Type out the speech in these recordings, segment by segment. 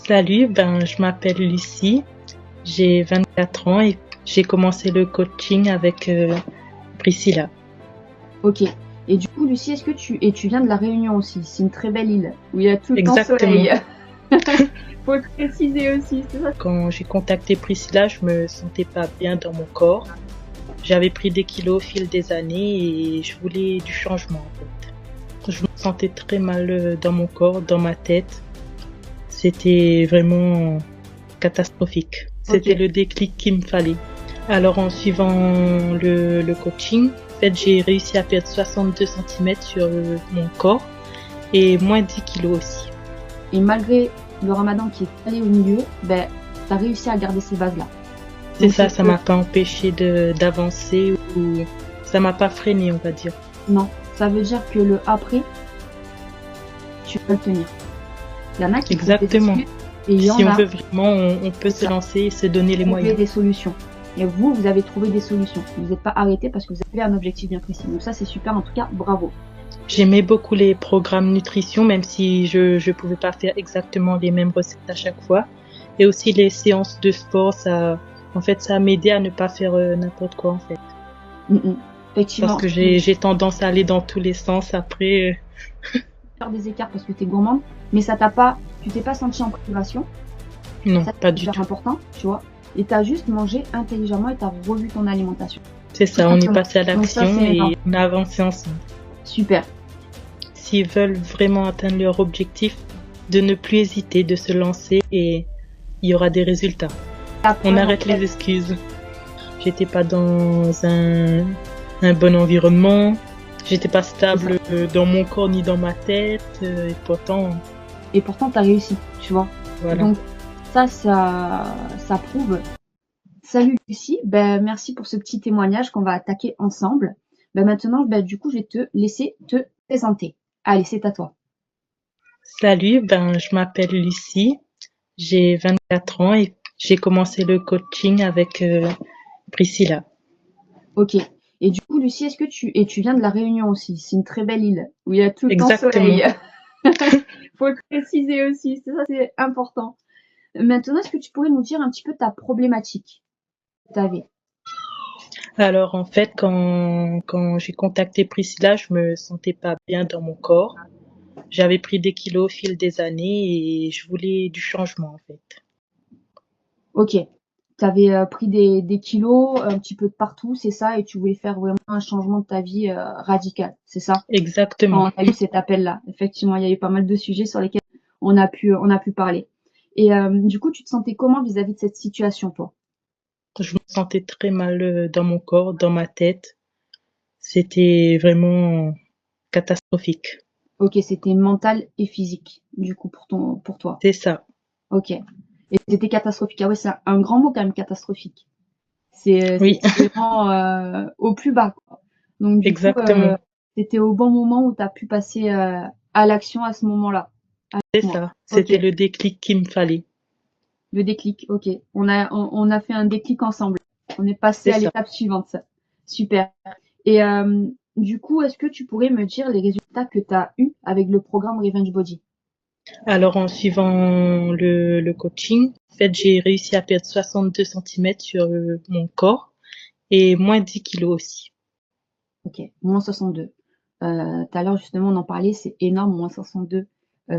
Salut, je m'appelle Lucie, j'ai 24 ans et j'ai commencé le coaching avec Priscilla. Ok. Et du coup, Lucie, tu viens de la Réunion aussi. C'est une très belle île où il y a tout le temps Exactement. soleil. Faut le préciser aussi, c'est ça? Quand j'ai contacté Priscilla, je me sentais pas bien dans mon corps. J'avais pris des kilos au fil des années et je voulais du changement en fait. Je me sentais très mal dans mon corps, dans ma tête. C'était vraiment catastrophique. Ok. C'était le déclic qu'il me fallait. Alors en suivant le coaching, en fait, j'ai réussi à perdre 62 centimètres sur mon corps et moins 10 kilos aussi. Et malgré le ramadan qui est allé au milieu, ben, t'as réussi à garder ces bases-là. C'est Donc ça, c'est ça que, m'a pas empêché d'avancer ou ça m'a pas freiné, on va dire. non, ça veut dire que le après, tu peux le tenir. Il y en a qui trouvent des Exactement. excuses et il y Si en on a veut vraiment, on peut c'est se ça, lancer et se donner les trouver moyens. des solutions. Et vous avez trouvé des solutions. Vous n'êtes pas arrêté parce que vous avez un objectif bien précis. Donc ça, c'est super. En tout cas, bravo. J'aimais beaucoup les programmes nutrition, même si je pouvais pas faire exactement les mêmes recettes à chaque fois. Et aussi les séances de sport, en fait, ça m'aidait à ne pas faire n'importe quoi, en fait. Mm, mm. Parce Effectivement, que j'ai tendance à aller dans tous les sens après. faire des écarts parce que tu es gourmande, mais tu t'es pas senti en privation, Non, ça pas c'est du super tout. important, tu vois, et tu as juste mangé intelligemment et tu as revu ton alimentation, C'est tout ça, on est simplement. passé à Donc ça l'action c'est énorme, et on a avancé ensemble. super. S'ils veulent vraiment atteindre leur objectif, de ne plus hésiter, de se lancer et il y aura des résultats. La On preuve en arrête fait, les excuses. J'étais pas dans un bon environnement. J'étais pas c'est ça. stable dans mon corps ni dans ma tête. Et pourtant, Et pourtant tu as réussi, tu vois. voilà. Donc ça prouve. Salut Lucie, ben merci pour ce petit témoignage qu'on va attaquer ensemble. Ben maintenant, ben du coup, je vais te laisser te présenter. Allez, c'est à toi. Salut, je m'appelle Lucie. J'ai 24 ans et j'ai commencé le coaching avec Priscilla. Ok. Et du coup, Lucie, tu viens de la Réunion aussi. C'est une très belle île où il y a tout le temps Exactement. soleil. Faut le préciser aussi, c'est ça, c'est important. Maintenant, est-ce que tu pourrais nous dire un petit peu ta problématique que tu avais? Alors en fait, quand j'ai contacté Priscilla, je me sentais pas bien dans mon corps. J'avais pris des kilos au fil des années et je voulais du changement en fait. Ok. Tu avais pris des kilos un petit peu de partout, c'est ça, et tu voulais faire vraiment un changement de ta vie radical, c'est ça? Exactement. Quand on a eu cet appel-là. Effectivement, il y a eu pas mal de sujets sur lesquels on a pu parler. Et du coup, tu te sentais comment vis-à-vis de cette situation, toi? Je me sentais très mal dans mon corps, dans ma tête. C'était vraiment catastrophique. Ok, c'était mental et physique, du coup, pour toi. C'est ça. Ok. Et c'était catastrophique. Ah ouais, c'est un grand mot quand même, catastrophique. Oui, C'était vraiment au plus bas, quoi. Donc du coup, exactement. c'était au bon moment où tu as pu passer à l'action à ce moment-là. C'est Moi. ça. Ok, C'était le déclic qu'il me fallait. le déclic. Ok, on a fait un déclic ensemble. On est passé C'est à ça. l'étape suivante. Super. Et du coup, est-ce que tu pourrais me dire les résultats que tu as eus avec le programme Revenge Body? Alors en suivant le coaching, en fait, j'ai réussi à perdre 62 centimètres sur mon corps et moins 10 kilos aussi. Ok, moins 62. Tout à l'heure, justement, on en parlait, c'est énorme, moins 62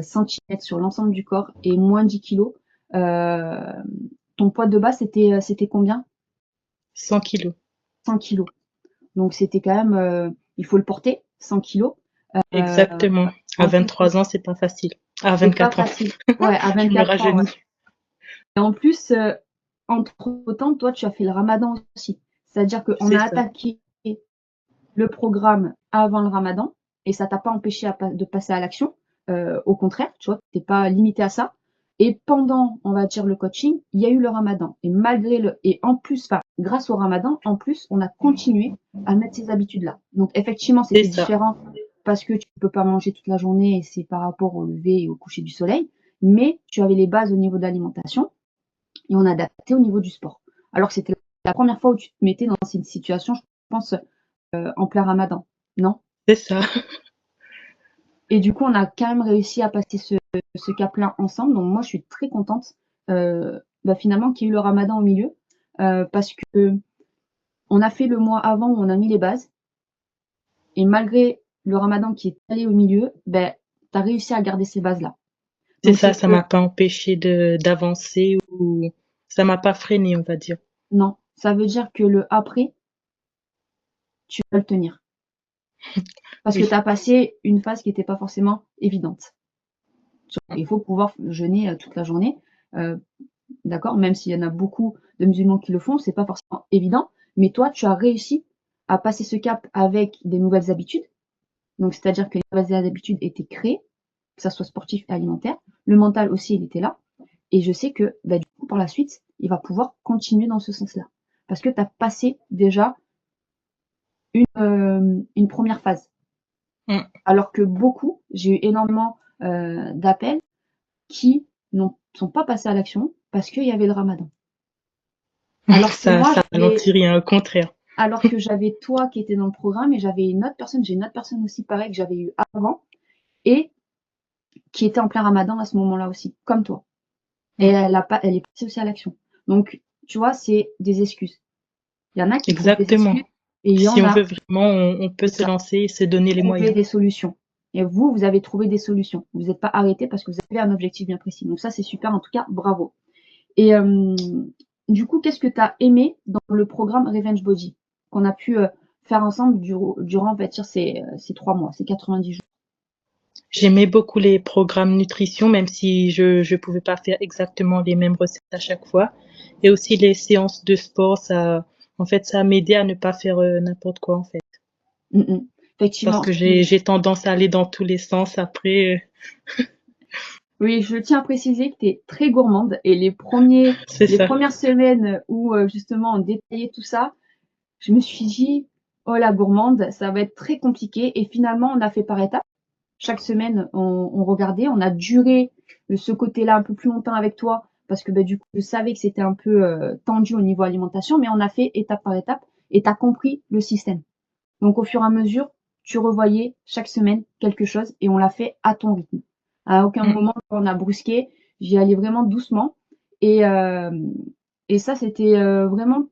centimètres sur l'ensemble du corps et moins 10 kilos. Euh, Ton poids de base, c'était combien? 100 kilos. 100 kilos. Donc, c'était quand même, il faut le porter, 100 kilos. Euh, Exactement. À En plus, 23 ans, c'est pas facile. À c'est pas 24 ans. facile. Ouais, à Je me 24 ans, ouais. rajeunis. Et en plus, entre-temps, toi, tu as fait le ramadan aussi. C'est-à-dire qu'on C'est a ça. attaqué le programme avant le ramadan et ça t'a pas empêché de passer à l'action. Au contraire, tu vois, t'es pas limité à ça. Et pendant, on va dire, le coaching, il y a eu le ramadan. Et et en plus, enfin, grâce au ramadan, en plus, on a continué à mettre ces habitudes-là. Donc, effectivement, C'est c'était ça. différent parce que tu peux pas manger toute la journée et c'est par rapport au lever et au coucher du soleil. Mais tu avais les bases au niveau de l'alimentation et on a adapté au niveau du sport. Alors que c'était la première fois où tu te mettais dans une situation, je pense, en plein ramadan, non? C'est ça. Et du coup, on a quand même réussi à passer ce cap-là ensemble. Donc moi, je suis très contente finalement qu'il y ait eu le ramadan au milieu parce que on a fait le mois avant où on a mis les bases. Et malgré le ramadan qui est allé au milieu, tu as réussi à garder ces bases-là. C'est Donc ça, c'est ça que m'a pas empêché d'avancer ou ça m'a pas freiné, on va dire. non, ça veut dire que le après, tu vas le tenir. Parce que tu Oui, as passé une phase qui n'était pas forcément évidente. Il faut pouvoir jeûner toute la journée, d'accord? Même s'il y en a beaucoup de musulmans qui le font, c'est pas forcément évident. Mais toi, tu as réussi à passer ce cap avec des nouvelles habitudes. Donc, c'est-à-dire que les nouvelles habitudes étaient créées, que ça soit sportif et alimentaire. Le mental aussi, il était là. Et je sais que du coup, par la suite, il va pouvoir continuer dans ce sens-là. Parce que tu as passé déjà une première phase. mm. Alors que beaucoup, j'ai eu énormément d'appels qui ne sont pas passés à l'action parce qu'il y avait le ramadan. Alors que moi, Ça ralentit rien, au contraire. alors que j'avais toi qui était dans le programme et j'avais une autre personne, j'ai une autre personne aussi pareil que j'avais eu avant et qui était en plein ramadan à ce moment-là aussi, comme toi. Et Mm. elle est passée aussi à l'action. Donc, tu vois, c'est des excuses. Il y en a qui trouvent des excuses Exactement. et il y Si en on a, veut vraiment, on peut c'est se ça, lancer et se donner les trouver moyens. des solutions. Et vous, vous avez trouvé des solutions. Vous n'êtes pas arrêté parce que vous avez un objectif bien précis. Donc ça, c'est super. En tout cas, bravo. Et du coup, qu'est-ce que tu as aimé dans le programme Revenge Body qu'on a pu faire ensemble durant, on va dire, ces 3 mois, ces 90 jours? J'aimais beaucoup les programmes nutrition, même si je pouvais pas faire exactement les mêmes recettes à chaque fois. Et aussi les séances de sport, en fait, ça m'aidait à ne pas faire n'importe quoi, en fait. Mm -mm. Parce Effectivement. que j'ai tendance à aller dans tous les sens après. Oui, je tiens à préciser que tu es très gourmande et C'est les ça. premières semaines où justement on détaillait tout ça, je me suis dit, oh la gourmande, ça va être très compliqué. Et finalement, on a fait par étapes. Chaque semaine, on regardait, on a duré ce côté-là un peu plus longtemps avec toi parce que du coup, je savais que c'était un peu tendu au niveau alimentation, mais on a fait étape par étape et tu as compris le système. Donc, au fur et à mesure, tu revoyais chaque semaine quelque chose et on l'a fait à ton rythme. À aucun Mm. moment, on a brusqué. J'y allais vraiment doucement. Et, euh, et ça, c'était vraiment,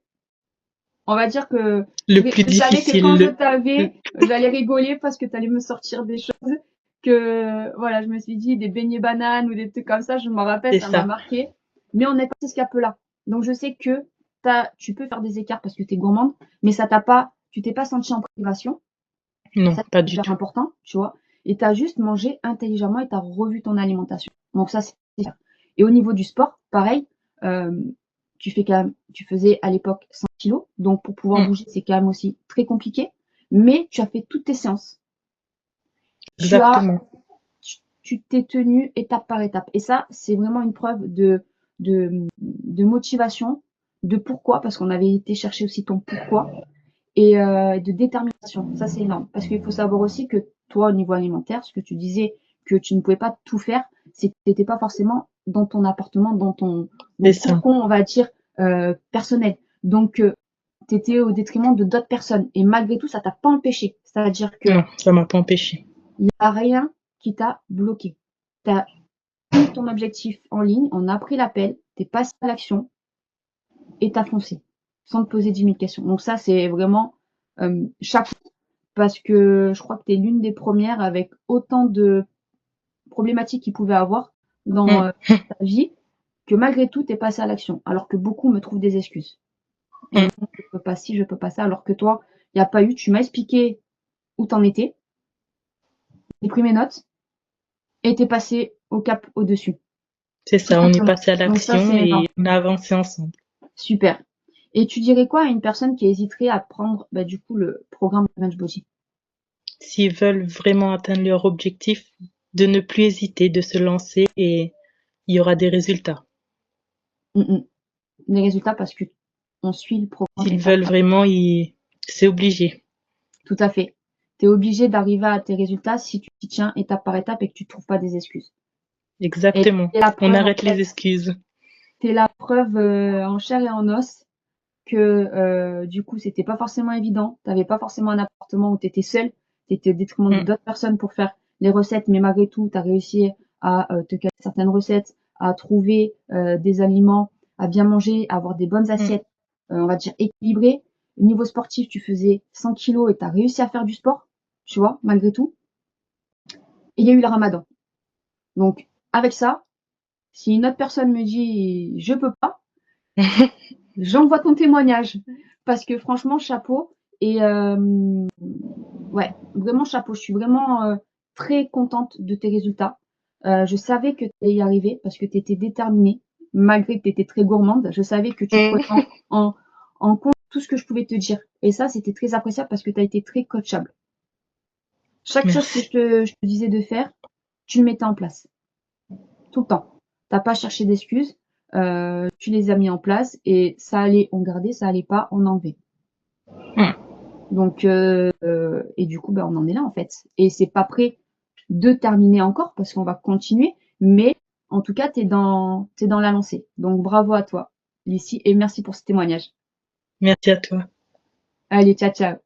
on va dire que Le plus je savais que quand difficile, je t'avais, j'allais rigoler parce que tu allais me sortir des choses que, voilà, je me suis dit des beignets bananes ou des trucs comme ça, je m'en rappelle, c'est ça m'a ça. marqué. Mais on est passé ce cap-là. Donc, je sais que tu peux faire des écarts parce que tu es gourmande, mais tu t'es pas senti en privation. Non, Ça, pas c'est du hyper tout. important, tu vois. Et tu as juste mangé intelligemment et tu as revu ton alimentation. Donc ça, c'est super. Et au niveau du sport, pareil, euh, tu faisais à l'époque 100 kilos. Donc pour pouvoir Mm. bouger, c'est quand même aussi très compliqué. Mais tu as fait toutes tes séances. Tu as, Exactement. tu t'es tenu étape par étape. Et ça, c'est vraiment une preuve de motivation, de pourquoi, parce qu'on avait été chercher aussi ton pourquoi et de détermination. Ça, c'est énorme. Parce qu'il faut savoir aussi que toi, au niveau alimentaire, ce que tu disais, que tu ne pouvais pas tout faire, c'est que tu n'étais pas forcément dans ton appartement, C'est dans ton ça. cocon, on va dire, personnel. Donc, tu étais au détriment de d'autres personnes. Et malgré tout, ça t'a pas empêché. C'est-à-dire que Non, ça m'a pas empêché. il n'y a rien qui t'a bloqué. Tu as eu ton objectif en ligne, on a pris l'appel, tu es passé à l'action et tu as foncé sans te poser 10 000 questions. Donc ça, c'est vraiment chaque parce que je crois que tu es l'une des premières avec autant de problématiques qu'il pouvait avoir dans Mm. ta vie que malgré tout, tu es passé à l'action. Alors que beaucoup me trouvent des excuses. Et Mm. non, je peux pas ci, je peux pas ça. Alors que toi, il n'y a pas eu, tu m'as expliqué où t'en étais, j'ai pris mes notes et t'es passé au cap au-dessus. C'est Tout ça, on est simplement. passé à Donc ça, l'action c'est énorme. et on a avancé ensemble. Super. Et tu dirais quoi à une personne qui hésiterait à prendre du coup le programme Revenge Body? S'ils veulent vraiment atteindre leur objectif, de ne plus hésiter, de se lancer et il y aura des résultats. Mm -mm. Les résultats parce que on suit le programme S'ils étape veulent par vraiment, c'est obligé. tout à fait. Tu es obligé d'arriver à tes résultats si tu t'y tiens étape par étape et que tu ne trouves pas des excuses. Et Exactement. tu la On preuve, en arrête les fait, excuses. tu la preuve en chair et en os que du coup, c'était pas forcément évident. Tu n'avais pas forcément un appartement où tu étais seule. Tu étais au détriment Mm. d'autres personnes pour faire les recettes, mais malgré tout, tu as réussi à te caler certaines recettes, à trouver des aliments, à bien manger, à avoir des bonnes assiettes, on va dire équilibrées. Au niveau sportif, tu faisais 100 kilos et tu as réussi à faire du sport, tu vois, malgré tout. Et il y a eu le ramadan. Donc, avec ça, si une autre personne me dit je peux pas, j'envoie ton témoignage. Parce que franchement, chapeau. Et ouais, vraiment chapeau. Je suis vraiment très contente de tes résultats. Je savais que tu allais y arriver parce que tu étais déterminée, malgré que tu étais très gourmande. Je savais que tu prenais en compte tout ce que je pouvais te dire. Et ça, c'était très appréciable parce que tu as été très coachable. Chaque chose que je te disais de faire, tu le mettais en place. Tout le temps. T'as pas cherché d'excuses. Tu les as mis en place et ça allait, on gardait, ça allait pas, on enlevait. Donc, et du coup, ben, on en est là en fait. Et c'est pas prêt de terminer encore parce qu'on va continuer, mais en tout cas, t'es dans la lancée. Donc, bravo à toi, Lucie, et merci pour ce témoignage. Merci à toi. Allez, ciao, ciao.